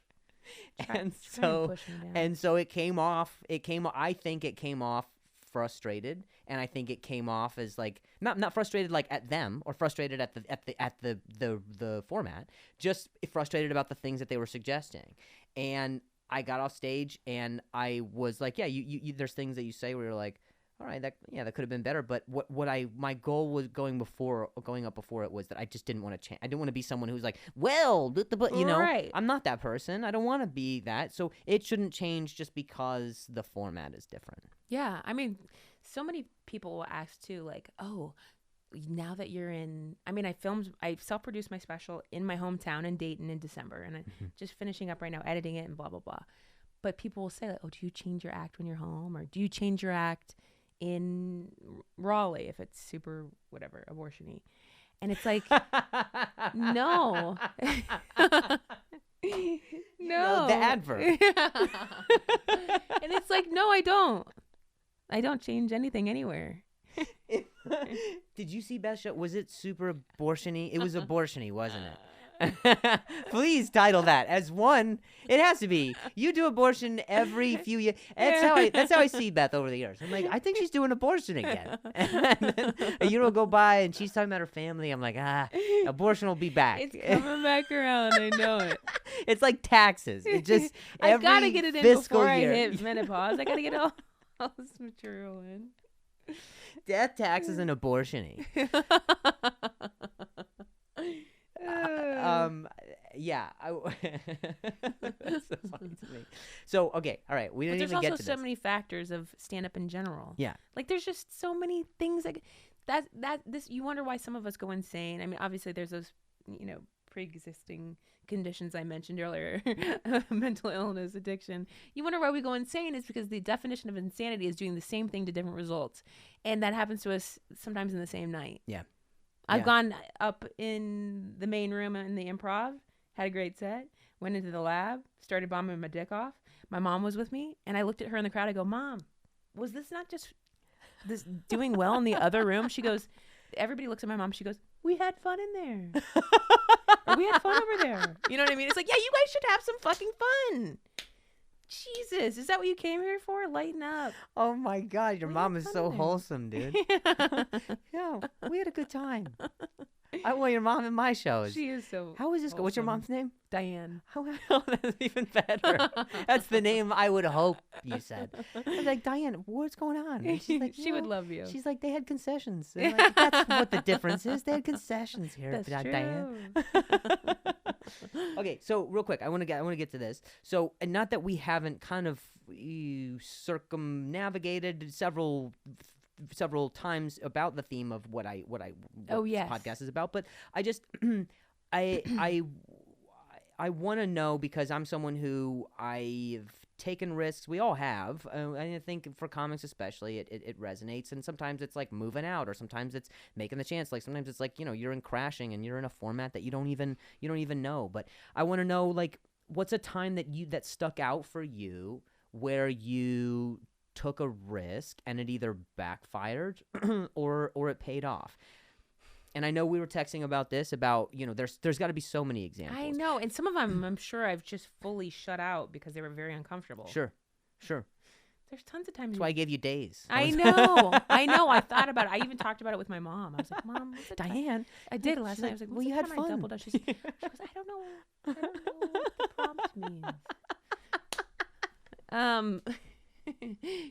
Speaker 2: So it came off. I think it came off frustrated, and I think it came off as like not frustrated like at them or frustrated at the format, just frustrated about the things that they were suggesting. And I got off stage and I was like, yeah, you there's things that you say where you're like, all right, that could have been better. But my goal was going up before it was that I just didn't want to change. I didn't want to be someone who's like, well, you know,
Speaker 1: right.
Speaker 2: I'm not that person. I don't want to be that. So it shouldn't change just because the format is different.
Speaker 1: Yeah, I mean, so many people will ask too, like, oh, now that you're in, I mean, I self-produced my special in my hometown in Dayton in December, and I'm just finishing up right now, editing it and blah, blah, blah. But people will say, like, oh, do you change your act when you're home? Or do you change your act in Raleigh if it's super, whatever, abortion-y? And it's like, no. No.
Speaker 2: The adverb.
Speaker 1: And it's like, no, I don't. I don't change anything anywhere.
Speaker 2: Did you see Beth's show? Was it super abortion-y? It was abortion-y, wasn't it? Please title that as one. It has to be. You do abortion every few years. That's how I see Beth over the years. I'm like, I think she's doing abortion again. And then a year will go by and she's talking about her family. I'm like, abortion will be back.
Speaker 1: It's coming back around. I know it.
Speaker 2: It's like taxes. It just
Speaker 1: I gotta get it in before
Speaker 2: year.
Speaker 1: I hit menopause. I gotta get all this material in.
Speaker 2: Death, taxes, and abortion-y. Yeah. That's so funny to me. So, okay, all right. We didn't even get to this.
Speaker 1: There's also so many factors of stand-up in general.
Speaker 2: Yeah.
Speaker 1: Like, there's just so many things this. You wonder why some of us go insane. I mean, obviously, there's those, you know, pre-existing conditions I mentioned earlier, mental illness, addiction. You wonder why we go insane is because the definition of insanity is doing the same thing to different results, and that happens to us sometimes in the same night.
Speaker 2: Yeah.
Speaker 1: I've gone up in the main room in the Improv, had a great set, went into the lab, started bombing my dick off. My mom was with me, and I looked at her in the crowd. I go, Mom, was this not just this doing well in the other room? She goes, everybody looks at my mom. She goes, we had fun in there. Or, we had fun over there. You know what I mean? It's like, yeah, you guys should have some fucking fun. Jesus, is that what you came here for? Lighten up.
Speaker 2: Oh my God, your mom is so wholesome, dude. Yeah, we had a good time. I want your mom in my shows.
Speaker 1: She is so.
Speaker 2: How is this?
Speaker 1: Awesome.
Speaker 2: What's your mom's name?
Speaker 1: Diane.
Speaker 2: Oh, that's even better. That's the name I would hope you said. I was like, Diane, what's going on? And she's like,
Speaker 1: she would love you.
Speaker 2: She's like, they had concessions. And like, that's what the difference is. They had concessions here.
Speaker 1: That's true.
Speaker 2: Diane. Okay, so real quick, I want to get to this. So, and not that we haven't kind of circumnavigated several times about the theme of what this podcast is about, but I just I want to know, because I'm someone who I've taken risks. We all have. I think for comics especially, it resonates. And sometimes it's like moving out, or sometimes it's making the chance. Like sometimes it's like, you know, you're in Crashing and you're in a format that you don't even know. But I want to know, like, what's a time that stuck out for you where you took a risk and it either backfired or it paid off. And I know we were texting about this, you know, there's got to be so many examples.
Speaker 1: I know, and some of them I'm sure I've just fully shut out because they were very uncomfortable.
Speaker 2: Sure.
Speaker 1: There's tons of times.
Speaker 2: That's why I gave you days.
Speaker 1: I know. I thought about it. I even talked about it with my mom. I was like, Mom, what's the
Speaker 2: Diane.
Speaker 1: I did last night. I was like,
Speaker 2: well, you had fun.
Speaker 1: I doubled up? She goes, I don't know what the prompt means.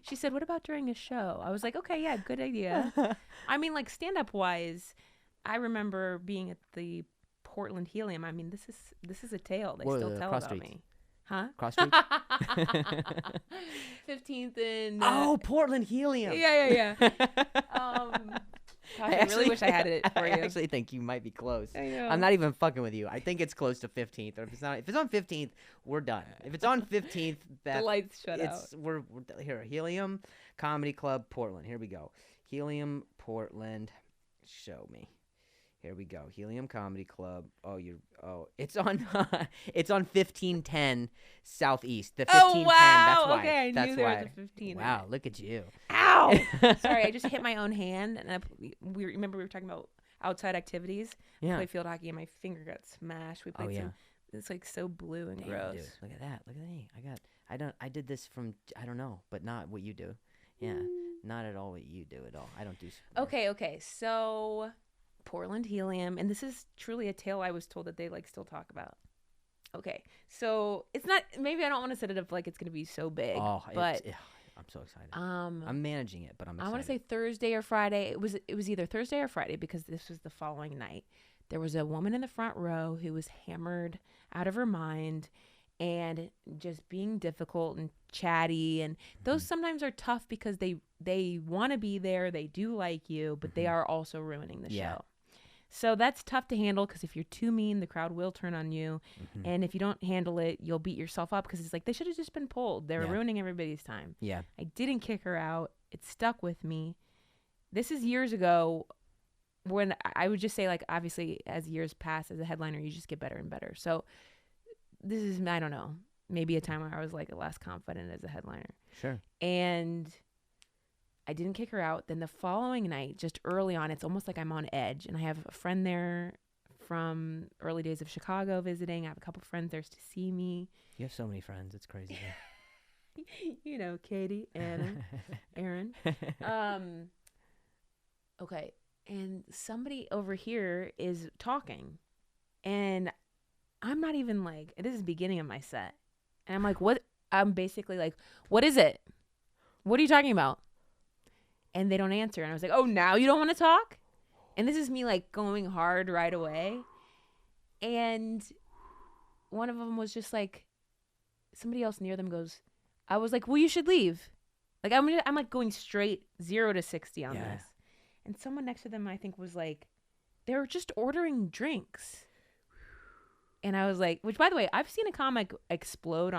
Speaker 1: She said, what about during a show? I was like, okay, yeah, good idea. I mean, like, stand-up wise, I remember being at the Portland Helium. I mean, this is a tale. They still tell about me. Huh?
Speaker 2: Cross streets?
Speaker 1: 15th and
Speaker 2: Portland Helium.
Speaker 1: Yeah. Gosh, I really wish I had it for you.
Speaker 2: I actually think you might be close.
Speaker 1: I know.
Speaker 2: I'm not even fucking with you. I think it's close to 15th. Or if it's on 15th, we're done. If it's on 15th,
Speaker 1: the lights shut out.
Speaker 2: We're here. Helium Comedy Club, Portland. Here we go. Helium, Portland. Show me. Here we go. Helium Comedy Club. It's on 1510 Southeast. The 1510. That's why.
Speaker 1: Okay, I knew there was a 15.
Speaker 2: Wow, look at you.
Speaker 1: Ow! Sorry, I just hit my own hand, and we were talking about outside activities.
Speaker 2: Yeah.
Speaker 1: I played field hockey, and my finger got smashed. We played some. It's like so blue and gross.
Speaker 2: Dude, look at that. Look at me. I did this from I don't know, but not what you do. Yeah, not at all what you do at all. I don't do.
Speaker 1: Okay. So. Portland Helium, and this is truly a tale I was told that they like still talk about. Okay, so it's not. Maybe I don't want to set it up like it's going to be so big. But
Speaker 2: I'm so excited. I'm managing it, but I'm excited.
Speaker 1: I want to say Thursday or Friday. It was either Thursday or Friday because this was the following night. There was a woman in the front row who was hammered out of her mind and just being difficult and chatty, and those sometimes are tough because they want to be there, they do like you, but they are also ruining the show. So that's tough to handle because if you're too mean, the crowd will turn on you. And if you don't handle it, you'll beat yourself up because it's like they should have just been pulled. They were ruining everybody's time.
Speaker 2: Yeah.
Speaker 1: I didn't kick her out. It stuck with me. This is years ago when I would just say, like, obviously, as years pass as a headliner, you just get better and better. So this is, I don't know, maybe a time where I was like less confident as a headliner.
Speaker 2: Sure.
Speaker 1: And I didn't kick her out. Then the following night, just early on, it's almost like I'm on edge. And I have a friend there from early days of Chicago visiting. I have a couple friends there to see me.
Speaker 2: You have so many friends. It's crazy.
Speaker 1: You know, Katie, Anna, Aaron. Okay. And somebody over here is talking. And I'm not even like, this is the beginning of my set. And I'm like, what? I'm basically like, what is it? What are you talking about? And they don't answer. And I was like, oh, now you don't want to talk? And this is me like going hard right away. And one of them was just like, somebody else near them goes, I was like, well, you should leave. Like, I'm like going straight 0 to 60 on this. And someone next to them, I think, was like, they were just ordering drinks. And I was like, which, by the way, I've seen a comic explode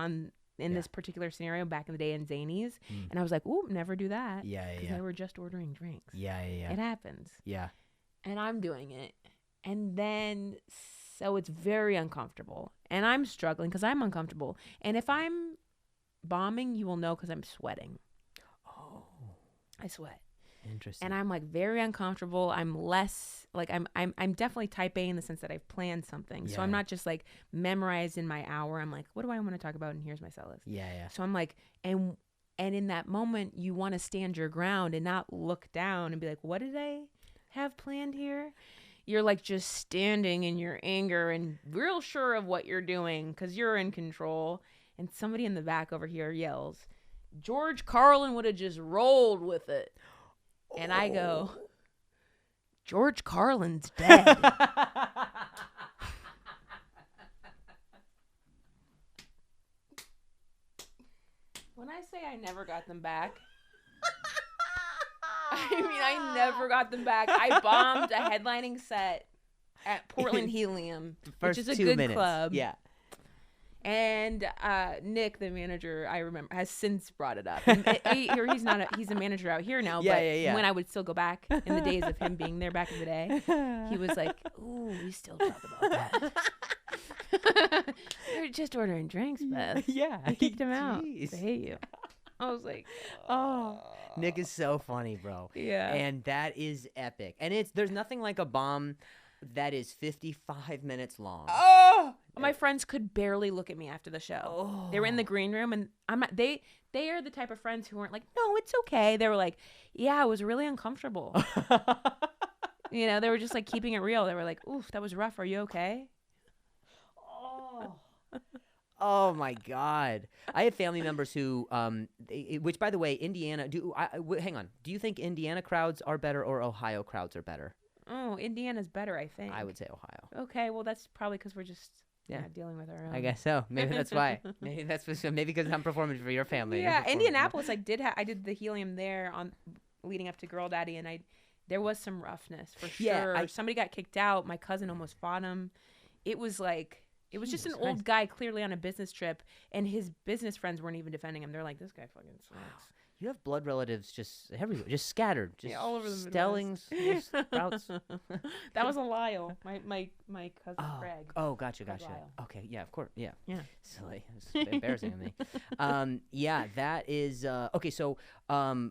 Speaker 1: in this particular scenario back in the day in Zanies. And I was like, ooh, never do that. Because they were just ordering drinks. It happens.
Speaker 2: Yeah.
Speaker 1: And I'm doing it. And then, so it's very uncomfortable. And I'm struggling because I'm uncomfortable. And if I'm bombing, you will know because I'm sweating.
Speaker 2: Oh.
Speaker 1: I sweat.
Speaker 2: Interesting.
Speaker 1: And I'm like very uncomfortable. I'm less like I'm definitely type A in the sense that I've planned something. So I'm not just like memorized in my hour. I'm like, what do I want to talk about? And here's my set list.
Speaker 2: Yeah.
Speaker 1: So I'm like, and in that moment, you want to stand your ground and not look down and be like, what did I have planned here? You're like just standing in your anger and real sure of what you're doing because you're in control. And somebody in the back over here yells, George Carlin would have just rolled with it. And I go, George Carlin's dead. When I say I never got them back, I mean, I never got them back. I bombed a headlining set at Portland Helium, which is a good club.
Speaker 2: Yeah.
Speaker 1: And Nick, the manager, I remember, has since brought it up. He's a manager out here now. But when I would still go back in the days of him being there back in the day, he was like, ooh, we still talk about that. You're just ordering drinks, Beth.
Speaker 2: Yeah.
Speaker 1: I kicked him out. I hate you. I was like, oh.
Speaker 2: Nick is so funny, bro.
Speaker 1: Yeah.
Speaker 2: And that is epic. And there's nothing like a bomb that is 55 minutes long.
Speaker 1: Oh, my friends could barely look at me after the show.
Speaker 2: Oh.
Speaker 1: They were in the green room, and I'm not. They are the type of friends who weren't like, no, it's okay. They were like, yeah, it was really uncomfortable. You know, they were just like keeping it real. They were like, oof, that was rough. Are you okay?
Speaker 2: Oh my God! I have family members who, which by the way, Indiana. Hang on. Do you think Indiana crowds are better or Ohio crowds are better?
Speaker 1: Oh, Indiana's better, I think.
Speaker 2: I would say Ohio.
Speaker 1: Okay, well, that's probably because we're just dealing with our own.
Speaker 2: I guess so. Maybe that's why. Maybe because I'm performing for your family.
Speaker 1: Yeah, Indianapolis, I did the Helium there on leading up to Girl Daddy, and there was some roughness for sure. Somebody got kicked out. My cousin almost fought him. It was just an old guy clearly on a business trip, and his business friends weren't even defending him. They're like, this guy fucking sucks.
Speaker 2: You have blood relatives just everywhere, just scattered, just
Speaker 1: all over the
Speaker 2: Stellings, sprouts.
Speaker 1: That was a Lyle, my cousin Craig.
Speaker 2: Oh, gotcha. Lyle. Okay, yeah, of course, yeah. Silly, it's embarrassing to me. Yeah, that is okay. So, that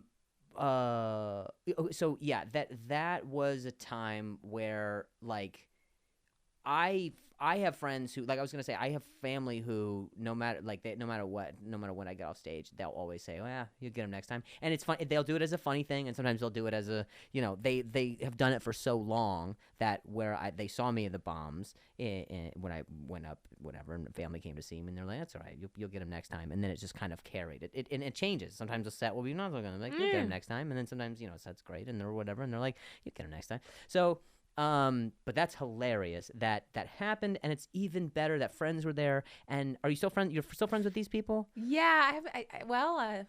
Speaker 2: was a time where like I have friends who, like I was gonna say, I have family who no matter when I get off stage, they'll always say, "Oh yeah, you'll get them next time." And it's fun. They'll do it as a funny thing, and sometimes they'll do it as a, they have done it for so long that they saw me at the Bombs when I went up, whatever, and the family came to see me, and they're like, "That's all right, you'll get them next time." And then it just kind of carried it. And it changes. Sometimes the set will be not so good, like you'll get them next time, and then sometimes set's great and or whatever, and they're like, "You'll get them next time." So. But that's hilarious that happened, and it's even better that friends were there. And are you still friends? You're still friends with these people?
Speaker 1: Yeah, I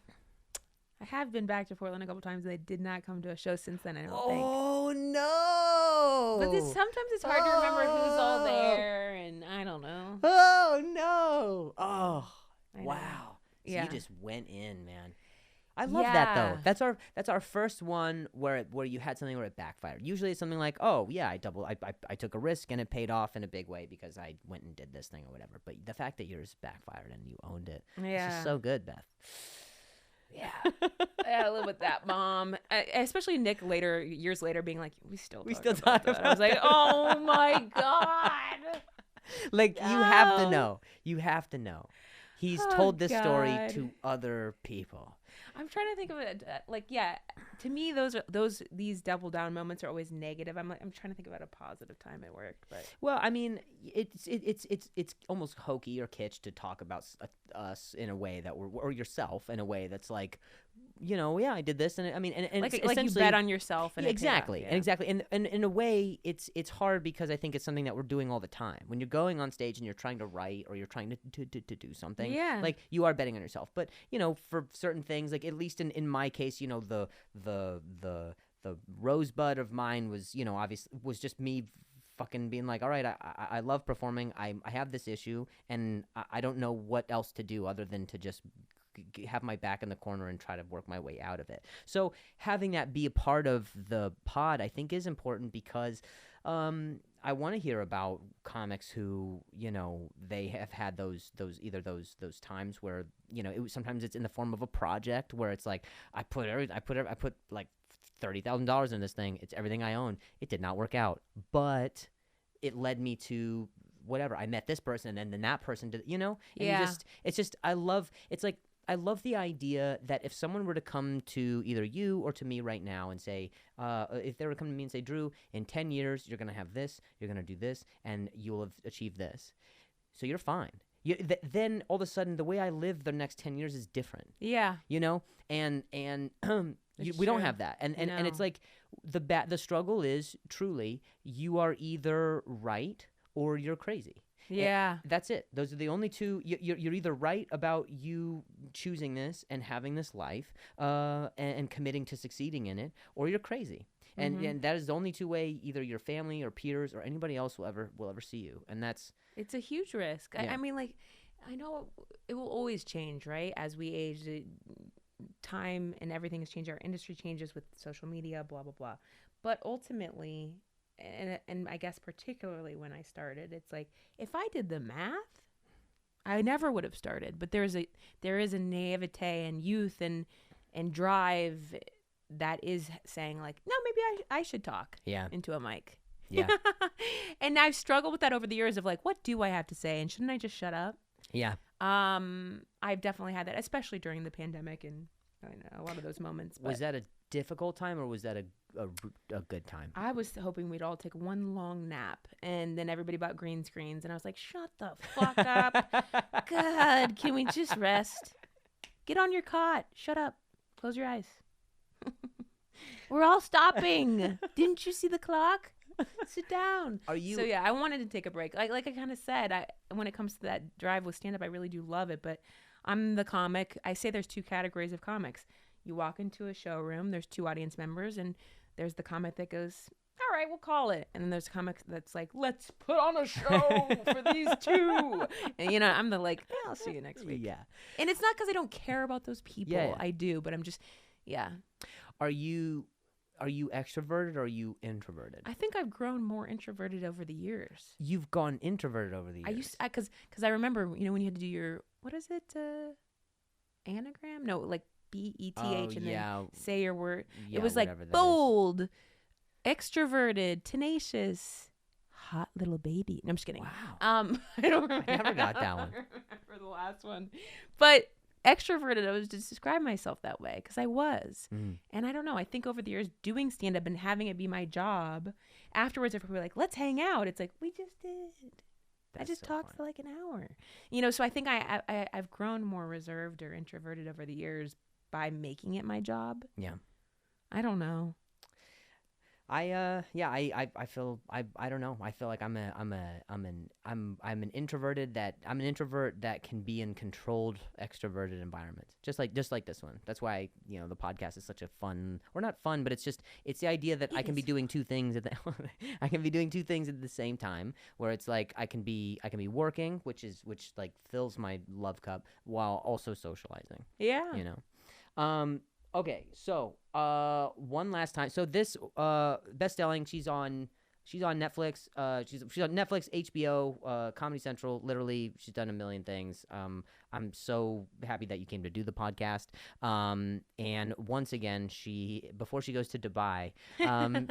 Speaker 1: have been back to Portland a couple times. They did not come to a show since then, I don't think.
Speaker 2: Oh no!
Speaker 1: But sometimes it's hard to remember who's all there, and I don't know.
Speaker 2: Oh no! Oh wow! So you just went in, man. I love that though. That's our first one where you had something where it backfired. Usually it's something like, oh yeah, I took a risk and it paid off in a big way because I went and did this thing or whatever. But the fact that yours backfired and you owned it, it's just so good, Beth. Yeah,
Speaker 1: I live with that, Mom. Especially Nick years later, being like, we still
Speaker 2: talk about
Speaker 1: that. I was like, oh my god.
Speaker 2: Like you have to know. You have to know. He's told this story to other people.
Speaker 1: I'm trying to think of it to me these double down moments are always negative. I'm trying to think about a positive time it worked, but
Speaker 2: well, I mean, it's almost hokey or kitsch to talk about us in a way that or yourself in a way that's like, I did this, and I mean, and
Speaker 1: like you bet on yourself, and
Speaker 2: exactly, and in a way, it's hard because I think it's something that we're doing all the time. When you're going on stage and you're trying to write or you're trying to do something, like you are betting on yourself. But for certain things, like at least in my case, the rosebud of mine was obviously was just me fucking being like, all right, I love performing. I have this issue, and I don't know what else to do other than to just have my back in the corner and try to work my way out of it. So having that be a part of the pod, I think, is important because I want to hear about comics who, they have had those times where, sometimes it's in the form of a project where it's like, I put like $30,000 in this thing. It's everything I own. It did not work out, but it led me to whatever. I met this person and then that person did, and I love the idea that if someone were to come to either you or to me right now and say, if they were to come to me and say, Drew, in 10 years, you're going to have this, you're going to do this, and you'll have achieved this. So you're fine. Then all of a sudden, the way I live the next 10 years is different.
Speaker 1: Yeah.
Speaker 2: And we don't have that. And it's like the struggle is truly you are either right or you're crazy.
Speaker 1: Yeah.
Speaker 2: And that's it. Those are the only two. You're either right about you choosing this and having this life and committing to succeeding in it, or you're crazy. And that is the only two way either your family or peers or anybody else will ever see you. And
Speaker 1: it's a huge risk. Yeah. I mean, like, I know it will always change, right? As we age, time and everything has changed. Our industry changes with social media, blah, blah, blah. But ultimately, and I guess particularly when I started, it's like, if I did the math, I never would have started. But there is a naivete and youth and drive that is saying like, no, maybe I should talk into a mic.
Speaker 2: Yeah.
Speaker 1: And I've struggled with that over the years of like, what do I have to say? And shouldn't I just shut up?
Speaker 2: Yeah.
Speaker 1: I've definitely had that, especially during the pandemic and a lot of those moments.
Speaker 2: Was that a difficult time or was that a good time?
Speaker 1: I was hoping we'd all take one long nap and then everybody bought green screens and I was like, shut the fuck up. God, can we just rest? Get on your cot. Shut up. Close your eyes. We're all stopping. Didn't you see the clock? Sit down.
Speaker 2: Are you?
Speaker 1: So yeah, I wanted to take a break. Like I kind of said, when it comes to that drive with stand up, I really do love it. But I'm the comic. I say there's two categories of comics. You walk into a showroom. There's two audience members, and there's the comic that goes, all right, we'll call it. And then there's a comic that's like, let's put on a show for these two. And, you know, I'm the like, I'll see you next week.
Speaker 2: Yeah.
Speaker 1: And it's not because I don't care about those people.
Speaker 2: Yeah.
Speaker 1: I do, but I'm just, yeah.
Speaker 2: Are you extroverted or are you introverted?
Speaker 1: I think I've grown more introverted over the years.
Speaker 2: You've gone introverted over the years.
Speaker 1: Because I remember, you know, when you had to do your, what is it? Anagram? No, like BETH and then say your word.
Speaker 2: Yeah,
Speaker 1: it was like bold, extroverted, tenacious, hot little baby. No, I'm just kidding.
Speaker 2: Wow.
Speaker 1: I don't remember.
Speaker 2: I never got that one.
Speaker 1: I don't remember the last one. But extroverted, I was to describe myself that way because I was. And I don't know. I think over the years doing stand-up and having it be my job, afterwards if we were like, let's hang out, it's like, we just did. I just talked for like an hour. You know, so I think I've grown more reserved or introverted over the years by making it my job. Yeah. I don't know.
Speaker 2: I feel I don't know. I feel like I'm an introvert that can be in controlled extroverted environments. Just like this one. That's why, you know, the podcast is such a fun, or not fun, but it's the idea that I can be doing two things I can be doing two things at the same time, where it's like I can be working, which like fills my love cup, while also socializing. Yeah. You know. Okay, so one last time. So this Beth Stelling, she's on Netflix. She's on Netflix, HBO, Comedy Central. Literally, she's done a million things. I'm so happy that you came to do the podcast. And once again, before she goes to Dubai,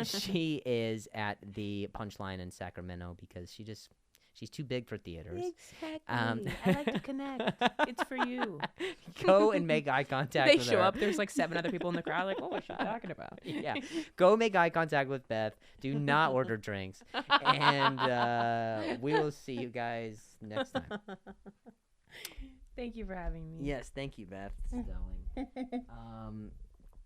Speaker 2: she is at the Punchline in Sacramento because she's too big for theaters.
Speaker 1: Exactly. I like to connect. It's for you.
Speaker 2: Go and make eye contact with her.
Speaker 1: They show up. There's like 7 other people in the crowd. Like, what's she talking about?
Speaker 2: Yeah. Go make eye contact with Beth. Do not order drinks. And we will see you guys next time.
Speaker 1: Thank you for having me.
Speaker 2: Yes, thank you, Beth Stelling.